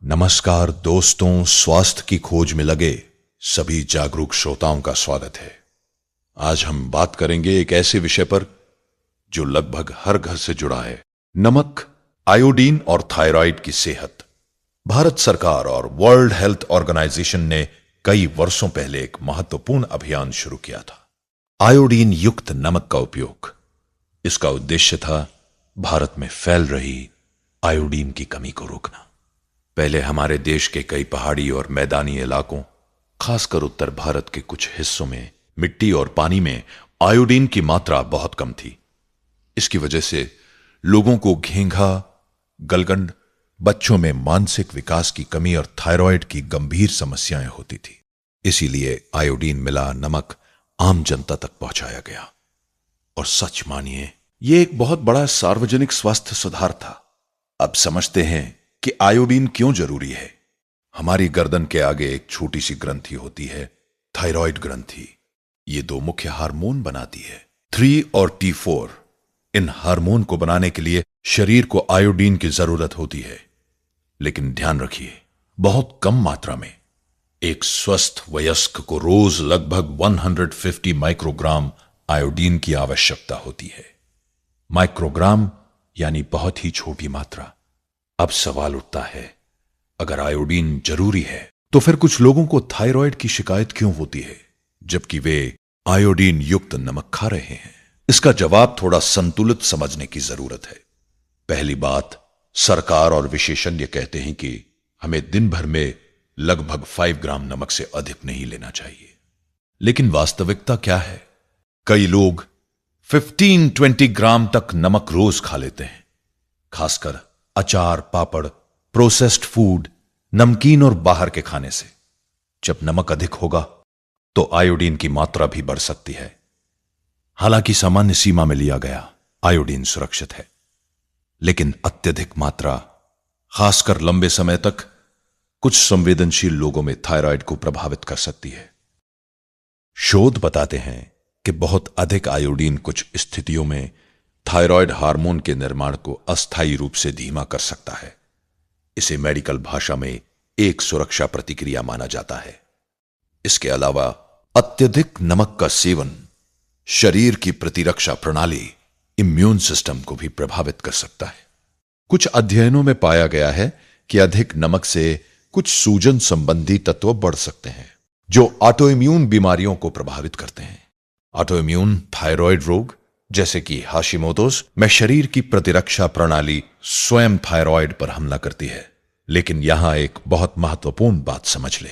नमस्कार दोस्तों, स्वास्थ्य की खोज में लगे सभी जागरूक श्रोताओं का स्वागत है। आज हम बात करेंगे एक ऐसे विषय पर जो लगभग हर घर से जुड़ा है। नमक, आयोडीन और थायराइड की सेहत। भारत सरकार और वर्ल्ड हेल्थ ऑर्गेनाइजेशन ने कई वर्षों पहले एक महत्वपूर्ण अभियान शुरू किया था, आयोडीन युक्त नमक का उपयोग। इसका उद्देश्य था भारत में फैल रही आयोडीन की कमी को रोकना। पहले हमारे देश के कई पहाड़ी और मैदानी इलाकों, खासकर उत्तर भारत के कुछ हिस्सों में मिट्टी और पानी में आयोडीन की मात्रा बहुत कम थी। इसकी वजह से लोगों को घेंघा, गलगंड, बच्चों में मानसिक विकास की कमी और थायराइड की गंभीर समस्याएं होती थी। इसीलिए आयोडीन मिला नमक आम जनता तक पहुंचाया गया। और सच मानिए, यह एक बहुत बड़ा सार्वजनिक स्वास्थ्य सुधार था। अब समझते हैं कि आयोडीन क्यों जरूरी है। हमारी गर्दन के आगे एक छोटी सी ग्रंथि होती है, थायराइड ग्रंथि। ये दो मुख्य हार्मोन बनाती है, 3 और T4। इन हार्मोन को बनाने के लिए शरीर को आयोडीन की जरूरत होती है, लेकिन ध्यान रखिए, बहुत कम मात्रा में। एक स्वस्थ वयस्क को रोज लगभग 150 माइक्रोग्राम आयोडीन की आवश्यकता होती है। माइक्रोग्राम यानी बहुत ही छोटी मात्रा। अब सवाल उठता है, अगर आयोडीन जरूरी है तो फिर कुछ लोगों को थायराइड की शिकायत क्यों होती है, जबकि वे आयोडीन युक्त नमक खा रहे हैं? इसका जवाब थोड़ा संतुलित समझने की जरूरत है। पहली बात, सरकार और विशेषज्ञ कहते हैं कि हमें दिन भर में लगभग 5 ग्राम नमक से अधिक नहीं लेना चाहिए। लेकिन वास्तविकता क्या है? कई लोग 15-20 ग्राम तक नमक रोज खा लेते हैं, खासकर अचार, पापड़, प्रोसेस्ड फूड, नमकीन और बाहर के खाने से। जब नमक अधिक होगा तो आयोडीन की मात्रा भी बढ़ सकती है। हालांकि सामान्य सीमा में लिया गया आयोडीन सुरक्षित है, लेकिन अत्यधिक मात्रा, खासकर लंबे समय तक, कुछ संवेदनशील लोगों में थायराइड को प्रभावित कर सकती है। शोध बताते हैं कि बहुत अधिक आयोडीन कुछ स्थितियों में थायराइड हार्मोन के निर्माण को अस्थायी रूप से धीमा कर सकता है। इसे मेडिकल भाषा में एक सुरक्षा प्रतिक्रिया माना जाता है। इसके अलावा अत्यधिक नमक का सेवन शरीर की प्रतिरक्षा प्रणाली, इम्यून सिस्टम को भी प्रभावित कर सकता है। कुछ अध्ययनों में पाया गया है कि अधिक नमक से कुछ सूजन संबंधी तत्व बढ़ सकते हैं, जो ऑटोइम्यून बीमारियों को प्रभावित करते हैं। ऑटोइम्यून थायराइड रोग जैसे कि हाशिमोटोस में शरीर की प्रतिरक्षा प्रणाली स्वयं थायराइड पर हमला करती है। लेकिन यहां एक बहुत महत्वपूर्ण बात समझ ले,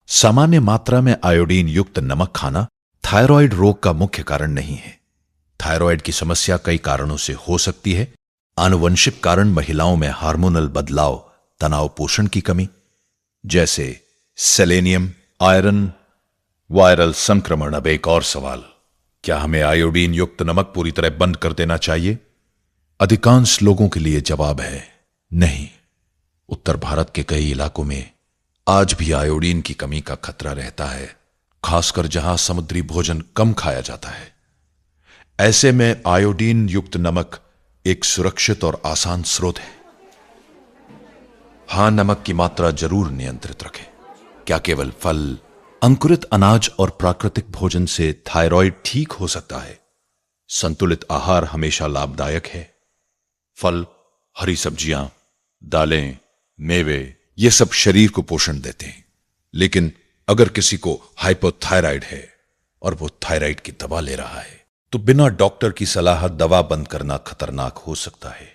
सामान्य मात्रा में आयोडीन युक्त नमक खाना थायराइड रोग का मुख्य कारण नहीं है। थायराइड की समस्या कई कारणों से हो सकती है। आनुवंशिक कारण महिलाओं में हार्मोनल बदलाव, तनाव, पोषण की कमी, जैसे सेलेनियम, आयरन, वायरल संक्रमण। अब एक और सवाल, क्या हमें आयोडीन युक्त नमक पूरी तरह बंद कर देना चाहिए? अधिकांश लोगों के लिए जवाब है नहीं। उत्तर भारत के कई इलाकों में आज भी आयोडीन की कमी का खतरा रहता है, खासकर जहां समुद्री भोजन कम खाया जाता है। ऐसे में आयोडीन युक्त नमक एक सुरक्षित और आसान स्रोत है। हां, नमक की मात्रा जरूर नियंत्रित रखें। क्या केवल फल, अंकुरित अनाज और प्राकृतिक भोजन से थायराइड ठीक हो सकता है? संतुलित आहार हमेशा लाभदायक है। फल, हरी सब्जियां, दालें, मेवे, ये सब शरीर को पोषण देते हैं। लेकिन अगर किसी को हाइपोथायराइड है और वो थायराइड की दवा ले रहा है, तो बिना डॉक्टर की सलाह दवा बंद करना खतरनाक हो सकता है।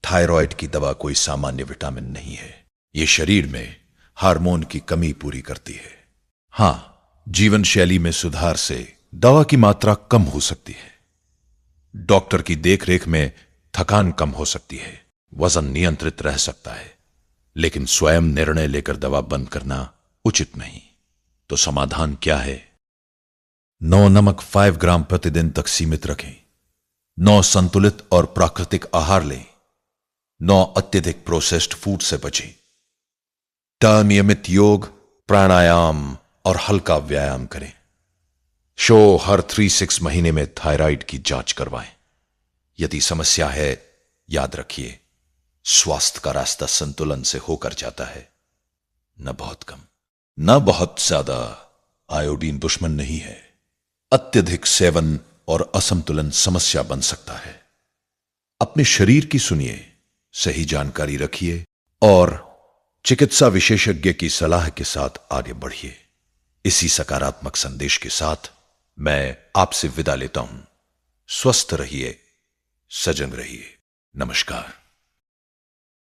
थायराइड की दवा कोई सामान्य विटामिन नहीं है। ये शरीर में हार्मोन की कमी पूरी करती है। हां, जीवन शैली में सुधार से दवा की मात्रा कम हो सकती है। डॉक्टर की देखरेख में थकान कम हो सकती है, वजन नियंत्रित रह सकता है, लेकिन स्वयं निर्णय लेकर दवा बंद करना उचित नहीं। तो समाधान क्या है? 9 नमक 5 ग्राम प्रतिदिन तक सीमित रखें। 9 संतुलित और प्राकृतिक आहार लें। 9 अत्यधिक प्रोसेस्ड फूड से बचें। नियमित योग, प्राणायाम और हल्का व्यायाम करें। हर 3-6 महीने में थायराइड की जांच करवाएं। यदि समस्या है, याद रखिए, स्वास्थ्य का रास्ता संतुलन से होकर जाता है, न बहुत कम न बहुत ज्यादा। आयोडीन दुश्मन नहीं है। अत्यधिक सेवन और असंतुलन समस्या बन सकता है। अपने शरीर की सुनिए, सही जानकारी रखिए और चिकित्सा विशेषज्ञ की सलाह के साथ आगे बढ़िए। इसी सकारात्मक संदेश के साथ मैं आपसे विदा लेता हूं। स्वस्थ रहिए, सजग रहिए। नमस्कार।